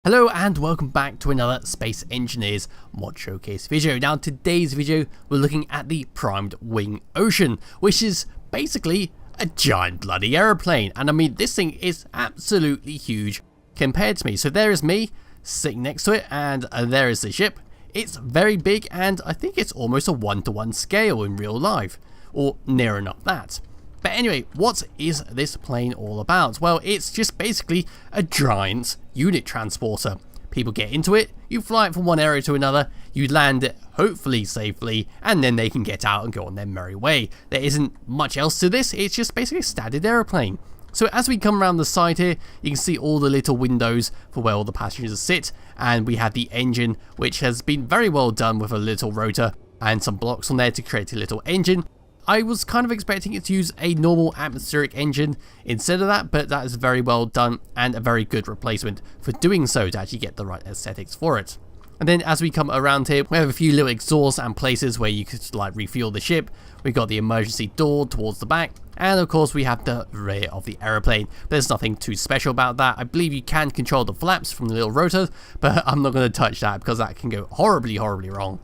Hello and welcome back to another Space Engineers mod showcase video. Now today's video we're looking at the primed wing ocean, which is basically a giant bloody aeroplane, and I mean this thing is absolutely huge compared to me. So there is me sitting next to it and there is the ship. It's very big and I think it's almost a 1-to-1 scale in real life, or near enough that. But anyway, what is this plane all about? Well, it's just basically a giant unit transporter. People get into it, you fly it from one area to another, you land it hopefully safely, and then they can get out and go on their merry way. There isn't much else to this, it's just basically a standard aeroplane. So as we come around the side here, you can see all the little windows for where all the passengers sit, and we have the engine, which has been very well done with a little rotor and some blocks on there to create a little engine. I was kind of expecting it to use a normal atmospheric engine instead of that, but that is very well done and a very good replacement for doing so to actually get the right aesthetics for it. And then as we come around here, we have a few little exhausts and places where you could like refuel the ship. We've got the emergency door towards the back, and of course we have the rear of the aeroplane. There's nothing too special about that. I believe you can control the flaps from the little rotor, but I'm not going to touch that because that can go horribly wrong.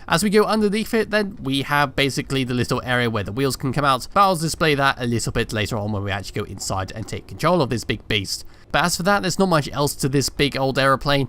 As we go underneath it, then we have basically the little area where the wheels can come out, but I'll display that a little bit later on when we actually go inside and take control of this big beast. But as for that, there's not much else to this big old aeroplane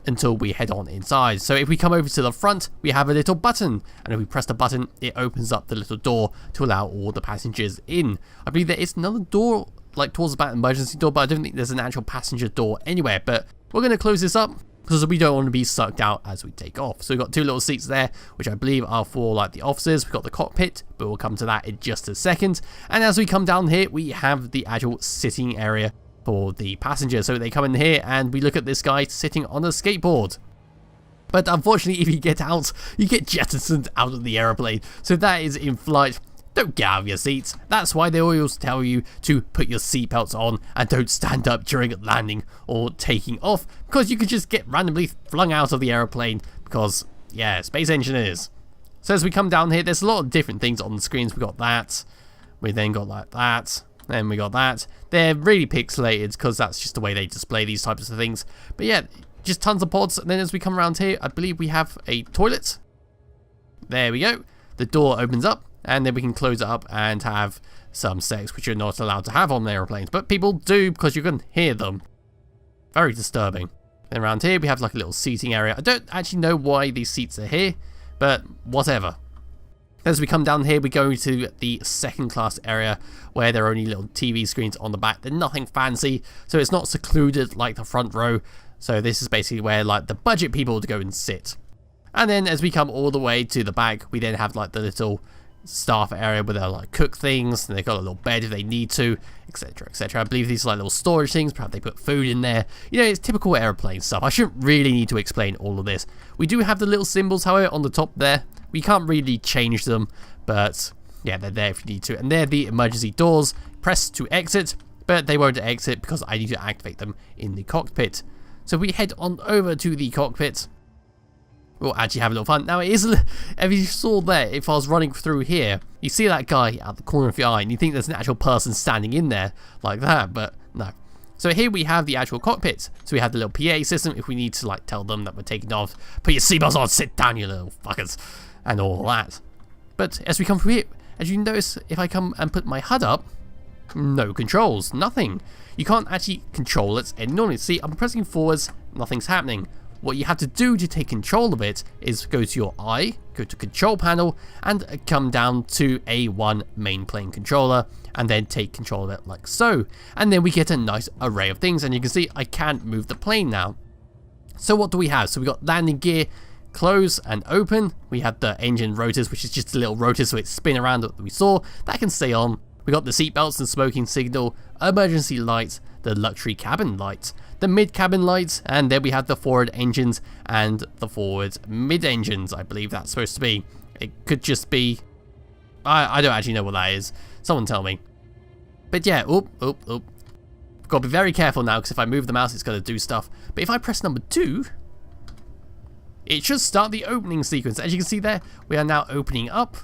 until we head on inside. So if we come over to the front, we have a little button, and if we press the button, it opens up the little door to allow all the passengers in. I believe there is another door like towards the back, emergency door, but I don't think there's an actual passenger door anywhere. But we're going to close this up because we don't want to be sucked out as we take off. So we've got two little seats there, which I believe are for like the officers. We've got the cockpit, but we'll come to that in just a second. And as we come down here, we have the actual sitting area for the passengers. So they come in here and we look at this guy sitting on a skateboard. But unfortunately, if you get out, you get jettisoned out of the aeroplane. So that is in flight. Don't get out of your seats. That's why they always tell you to put your seatbelts on and don't stand up during landing or taking off, because you could just get randomly flung out of the aeroplane because, yeah, space engineers. So as we come down here, there's a lot of different things on the screens. We got that. We then got like that. Then we got that. They're really pixelated because that's just the way they display these types of things. But yeah, just tons of pods. And then as we come around here, I believe we have a toilet. There we go. The door opens up. And then we can close it up and have some sex, which you're not allowed to have on aeroplanes. But people do because you can hear them. Very disturbing. Then around here we have like a little seating area. I don't actually know why these seats are here, but whatever. As we come down here, we go to the second class area where there are only little TV screens on the back. They're nothing fancy, so it's not secluded like the front row. So this is basically where like the budget people to go and sit. And then as we come all the way to the back, we then have like the little staff area where they'll like cook things, and they've got a little bed if they need to, etc, etc. I believe these are like little storage things. Perhaps they put food in there. You know, it's typical airplane stuff. I shouldn't really need to explain all of this. We do have the little symbols, however, on the top there. We can't really change them, but yeah, they're there if you need to. And they're the emergency doors. Press to exit, but they won't exit because I need to activate them in the cockpit. So we head on over to the cockpit. We'll actually have a little fun. Now, it is, if you saw there, if I was running through here, you see that guy at the corner of your eye, and you think there's an actual person standing in there like that, but no. So here we have the actual cockpit. So we have the little PA system if we need to like tell them that we're taking off. Put your seatbelts on, sit down, you little fuckers, and all that. But as we come through here, as you notice, if I come and put my HUD up, no controls, nothing. You can't actually control it, and normally, see, I'm pressing forwards, nothing's happening. What you have to do to take control of it is go to your eye, go to control panel, and come down to A1 main plane controller, and then take control of it like so. And then we get a nice array of things, and you can see I can move the plane now. So what do we have? So we got landing gear, close and open. We have the engine rotors, which is just a little rotor so it spin around that we saw. That can stay on. We got the seat belts and smoking signal, emergency lights, the luxury cabin lights, the mid-cabin lights, and then we have the forward engines and the forward mid-engines, I believe that's supposed to be. It could just be... I don't actually know what that is. Someone tell me. But yeah, oop. Got to be very careful now, because if I move the mouse, it's going to do stuff. But if I press number 2, it should start the opening sequence. As you can see there, we are now opening up.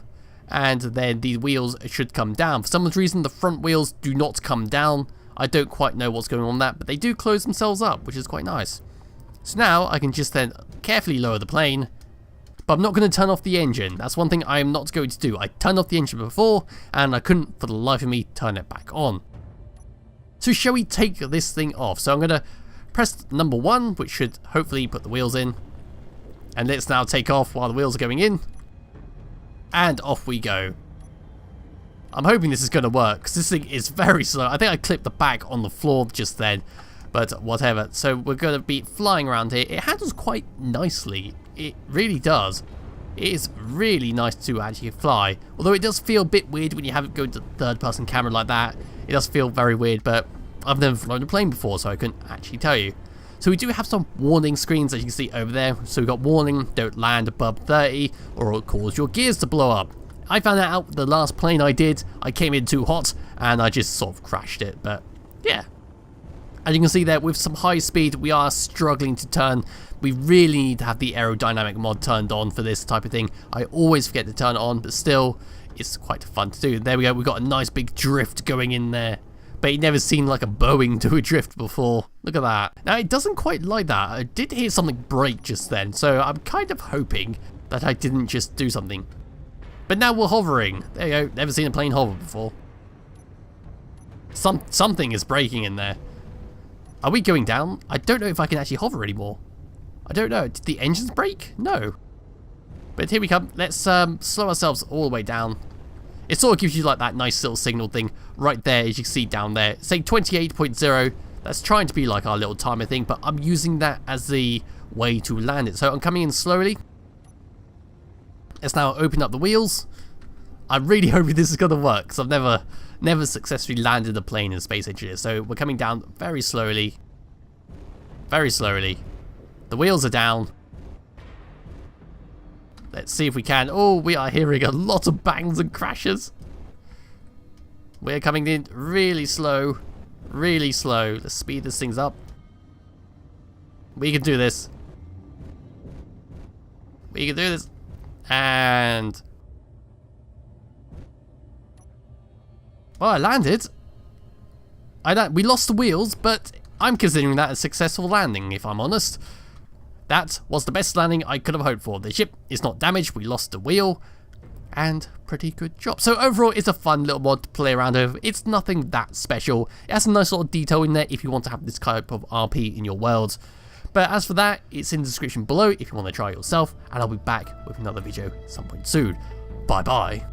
And then the wheels should come down. For some reason, the front wheels do not come down. I don't quite know what's going on with that, but they do close themselves up, which is quite nice. So now I can just then carefully lower the plane, but I'm not going to turn off the engine. That's one thing I'm not going to do. I turned off the engine before, and I couldn't for the life of me turn it back on. So shall we take this thing off? So I'm going to press number 1, which should hopefully put the wheels in. And let's now take off while the wheels are going in. And off we go. I'm hoping this is going to work, because this thing is very slow. I think I clipped the back on the floor just then, but whatever. So we're going to be flying around here. It handles quite nicely. It really does. It is really nice to actually fly. Although it does feel a bit weird when you have it go to third-person camera like that. It does feel very weird, but I've never flown a plane before, so I couldn't actually tell you. So we do have some warning screens, as you can see over there. So we've got warning, don't land above 30, or it'll cause your gears to blow up. I found that out with the last plane I did. I came in too hot, and I just sort of crashed it, but yeah. As you can see there, with some high speed, we are struggling to turn. We really need to have the aerodynamic mod turned on for this type of thing. I always forget to turn it on, but still, it's quite fun to do. There we go, we've got a nice big drift going in there. But you've never seen like a Boeing do a drift before. Look at that. Now, it doesn't quite like that. I did hear something break just then, so I'm kind of hoping that I didn't just do something. But now we're hovering. There you go, never seen a plane hover before. Something is breaking in there. Are we going down? I don't know if I can actually hover anymore. I don't know. Did the engines break? No. But here we come. Let's slow ourselves all the way down. It sort of gives you like that nice little signal thing right there, as you can see down there. It's saying 28.0. That's trying to be like our little timer thing, but I'm using that as the way to land it. So I'm coming in slowly. Let's now open up the wheels. I'm really hoping this is going to work, because I've never successfully landed a plane in Space Engineer. So we're coming down very slowly. Very slowly. The wheels are down. Let's see if we can. Oh, we are hearing a lot of bangs and crashes. We're coming in really slow. Really slow. Let's speed this things up. We can do this. We can do this. And... well, I landed. We lost the wheels, but I'm considering that a successful landing, if I'm honest. That was the best landing I could have hoped for. The ship is not damaged, we lost the wheel, and pretty good job. So overall, it's a fun little mod to play around with. It's nothing that special. It has a nice sort of detail in there if you want to have this type of RP in your world. But as for that, it's in the description below if you want to try it yourself, and I'll be back with another video at some point soon. Bye bye.